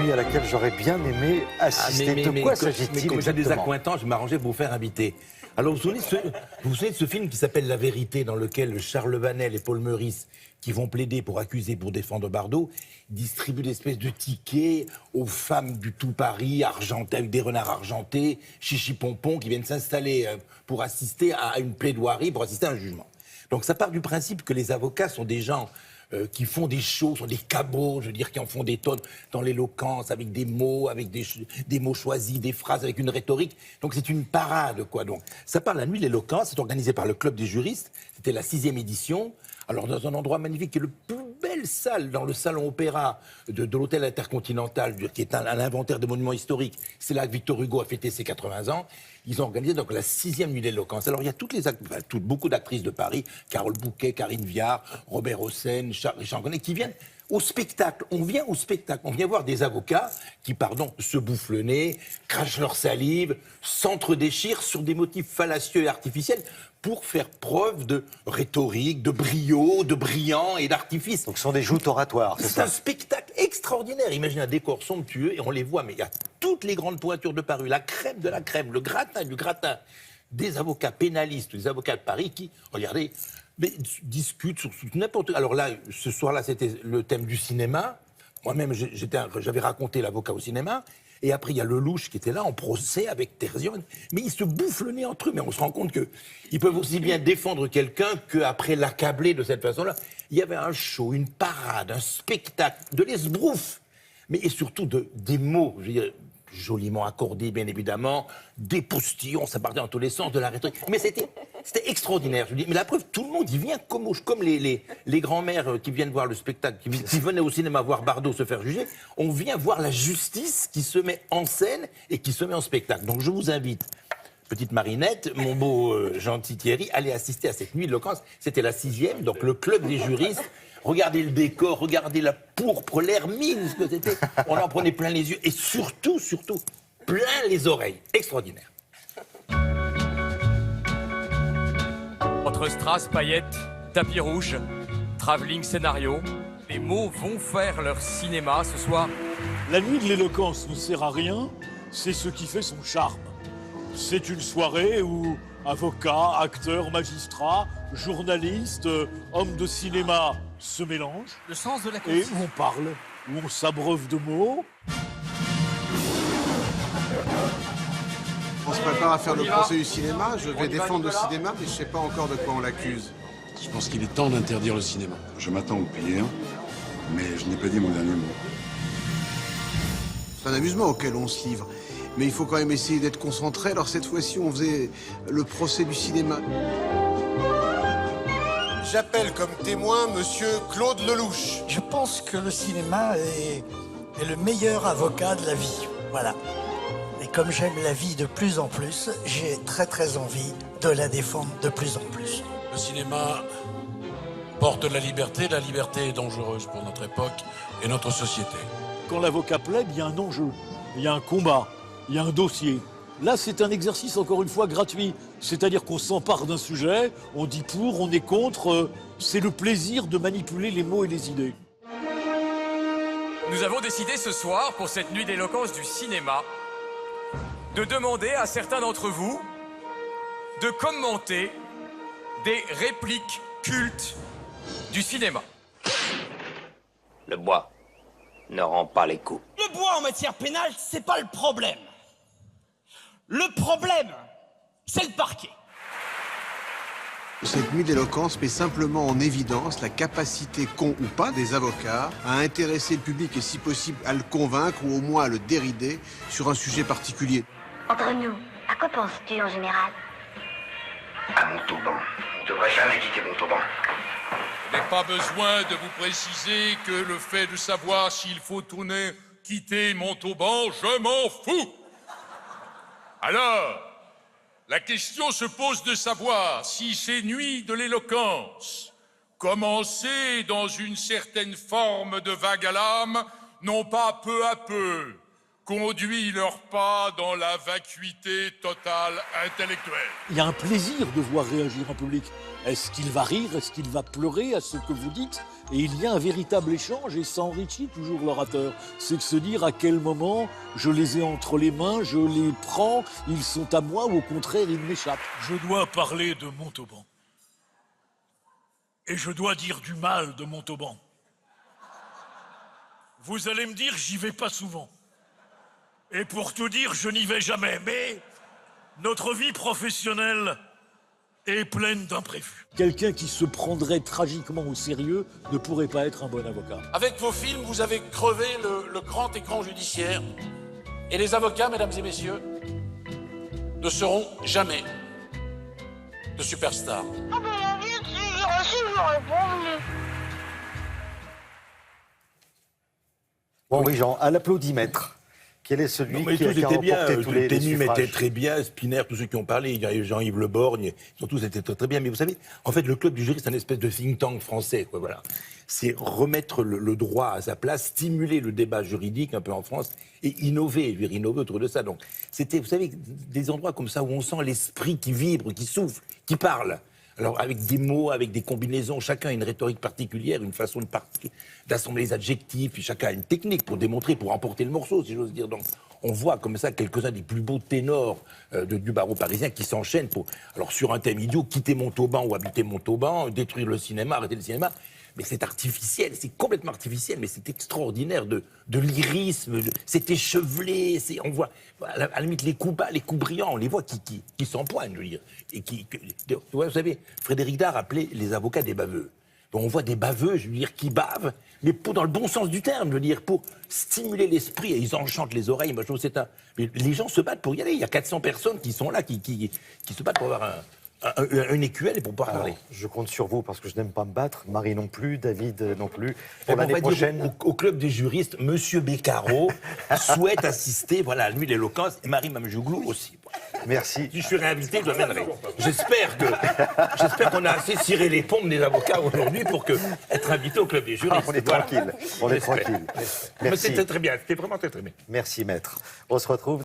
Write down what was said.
nuit à laquelle j'aurais bien aimé assister. De quoi s'agit-il Comme j'ai des exactement? accointants, je m'arrangeais pour vous faire inviter. Alors, vous vous souvenez de ce film qui s'appelle La Vérité, dans lequel Charles Vanel et Paul Meurice, qui vont plaider pour accuser, pour défendre Bardot, distribuent des espèces de tickets aux femmes du tout Paris, argentées, avec des renards argentés, chichi-pompons, qui viennent s'installer pour assister à une plaidoirie, pour assister à un jugement. Donc ça part du principe que les avocats sont des gens qui font des shows, sont des cabots, je veux dire, qui en font des tonnes dans l'éloquence, avec des mots, avec des mots choisis, des phrases, avec une rhétorique. Donc c'est une parade, quoi. Donc ça part la nuit de l'éloquence, c'est organisé par le Club des juristes, c'était la 6e édition. Alors dans un endroit magnifique, qui est le plus belle salle, dans le salon opéra de l'hôtel Intercontinental, qui est un inventaire de monuments historiques. C'est là que Victor Hugo a fêté ses 80 ans. Ils ont organisé donc la 6e nuit de l'éloquence. Alors il y a beaucoup d'actrices de Paris, Carole Bouquet, Karine Viard, Robert Hossein, Richard Gonnet, qui viennent au spectacle. On vient au spectacle. On vient voir des avocats qui, se bouffent le nez, crachent leur salive, s'entre-déchirent sur des motifs fallacieux et artificiels pour faire preuve de rhétorique, de brio, de brillant et d'artifice. Donc ce sont des joutes oratoires, c'est ça? C'est un spectacle extraordinaire. Imaginez un décor somptueux et on les voit, mais il y a toutes les grandes pointures de Paris, la crème de la crème, le gratin du gratin, des avocats pénalistes, des avocats de Paris qui, regardez, mais discutent sur n'importe quoi. Alors là, ce soir-là, c'était le thème du cinéma. Moi-même, j'avais raconté l'avocat au cinéma. Et après, il y a Lelouch qui était là en procès avec Terzian. Mais ils se bouffent le nez entre eux. Mais on se rend compte qu'ils peuvent aussi bien défendre quelqu'un qu'après l'accabler de cette façon-là. Il y avait un show, une parade, un spectacle, de l'esbrouf. Mais et surtout des mots, je veux dire, joliment accordés, bien évidemment, des postillons, ça partait dans tous les sens, de la rhétorique. Mais c'était extraordinaire. Je dis, mais la preuve, tout le monde y vient comme les grands-mères qui viennent voir le spectacle, qui venaient au cinéma voir Bardot se faire juger. On vient voir la justice qui se met en scène et qui se met en spectacle. Donc je vous invite, petite Marinette, mon beau gentil Thierry, allez assister à cette nuit de l'éloquence. C'était la 6e, donc le Club des juristes. Regardez le décor, regardez la pourpre, l'hermine, ce que c'était. On en prenait plein les yeux et surtout, plein les oreilles. Extraordinaire. Entre strass, paillettes, tapis rouge, travelling scénario, les mots vont faire leur cinéma ce soir. La nuit de l'éloquence ne sert à rien, c'est ce qui fait son charme. C'est une soirée où avocats, acteurs, magistrats, journalistes, hommes de cinéma se mélangent. Le sens de la et où on parle, où on s'abreuve de mots. On se prépare à faire le procès du cinéma. Je vais défendre le cinéma, mais je ne sais pas encore de quoi on l'accuse. Je pense qu'il est temps d'interdire le cinéma. Je m'attends au pire, mais je n'ai pas dit mon dernier mot. C'est un amusement auquel on se livre. Mais il faut quand même essayer d'être concentré. Alors cette fois-ci, on faisait le procès du cinéma. J'appelle comme témoin Monsieur Claude Lelouch. Je pense que le cinéma est le meilleur avocat de la vie. Voilà. Et comme j'aime la vie de plus en plus, j'ai très envie de la défendre de plus en plus. Le cinéma porte la liberté est dangereuse pour notre époque et notre société. Quand l'avocat plaide, il y a un enjeu, il y a un combat, il y a un dossier. Là, c'est un exercice, encore une fois, gratuit. C'est-à-dire qu'on s'empare d'un sujet, on dit pour, on est contre. C'est le plaisir de manipuler les mots et les idées. Nous avons décidé ce soir, pour cette nuit d'éloquence du cinéma, de demander à certains d'entre vous de commenter des répliques cultes du cinéma. Le bois ne rend pas les coups. Le bois en matière pénale, c'est pas le problème. Le problème, c'est le parquet. Cette nuit d'éloquence met simplement en évidence la capacité, con ou pas, des avocats à intéresser le public et si possible à le convaincre ou au moins à le dérider sur un sujet particulier. Entre nous, à quoi penses-tu en général? À Montauban. On ne devrait jamais quitter Montauban. Je n'ai pas besoin de vous préciser que le fait de savoir s'il faut tourner, quitter Montauban, je m'en fous. Alors, la question se pose de savoir si ces nuits de l'éloquence, commencées dans une certaine forme de vague à l'âme, n'ont pas peu à peu conduit leur pas dans la vacuité totale intellectuelle. Il y a un plaisir de voir réagir un public. Est-ce qu'il va rire? Est-ce qu'il va pleurer à ce que vous dites? Et il y a un véritable échange et ça enrichit toujours l'orateur. C'est de se dire à quel moment je les ai entre les mains, je les prends, ils sont à moi ou au contraire ils m'échappent. Je dois parler de Montauban. Et je dois dire du mal de Montauban. Vous allez me dire, j'y vais pas souvent. Et pour tout dire, je n'y vais jamais. Mais notre vie professionnelle est pleine d'imprévus. Quelqu'un qui se prendrait tragiquement au sérieux ne pourrait pas être un bon avocat. Avec vos films, vous avez crevé le grand écran judiciaire. Et les avocats, mesdames et messieurs, ne seront jamais de superstars. Ah ben bien sûr, j'aurais pas venu. Bon oui, Jean, à l'applaudimètre. Quel est celui Non, mais qui tous a étaient bien. remporté tous les Ténum suffrages? était très bien, Spinner, tous ceux qui ont parlé, il y a Jean-Yves Le Borgne, ils ont tous été très, très bien. Mais vous savez, en fait, le club du jury, c'est un espèce de think tank français, quoi, voilà. C'est remettre le droit à sa place, stimuler le débat juridique un peu en France et innover, je veux dire, innover autour de ça. Donc, c'était, vous savez, des endroits comme ça où on sent l'esprit qui vibre, qui souffle, qui parle. Alors, avec des mots, avec des combinaisons, chacun a une rhétorique particulière, une façon d'assembler les adjectifs, puis chacun a une technique pour démontrer, pour emporter le morceau, si j'ose dire. Donc, on voit comme ça quelques-uns des plus beaux ténors du barreau parisien qui s'enchaînent pour, alors sur un thème idiot, quitter Montauban ou habiter Montauban, détruire le cinéma, arrêter le cinéma. Mais c'est artificiel, c'est complètement artificiel, mais c'est extraordinaire de lyrisme, c'est échevelé, on voit, à la limite, les coups bas, les coups brillants, on les voit qui s'empoignent, je veux dire. Et vous savez, Frédéric Dard appelait les avocats des baveux. Bon, on voit des baveux, je veux dire, qui bavent, mais dans le bon sens du terme, je veux dire, pour stimuler l'esprit, et ils enchantent les oreilles. Moi, je trouve que mais les gens se battent pour y aller. Il y a 400 personnes qui sont là, qui se battent pour avoir un écuelle et pour pouvoir parler. Je compte sur vous parce que je n'aime pas me battre. Marie non plus, David non plus. Pour On l'année va dire prochaine. au club des juristes, Monsieur Beccaro souhaite assister, voilà, lui l'éloquence, et Marie Mamjouglou aussi. Merci. Si je suis réinvité, je l'amènerai. J'espère qu'on a assez ciré les pompes des avocats aujourd'hui pour être invité au club des juristes. On est tranquille. On est tranquille. Mais Merci. c'était très bien. C'était vraiment très très bien. Merci, maître. On se retrouve.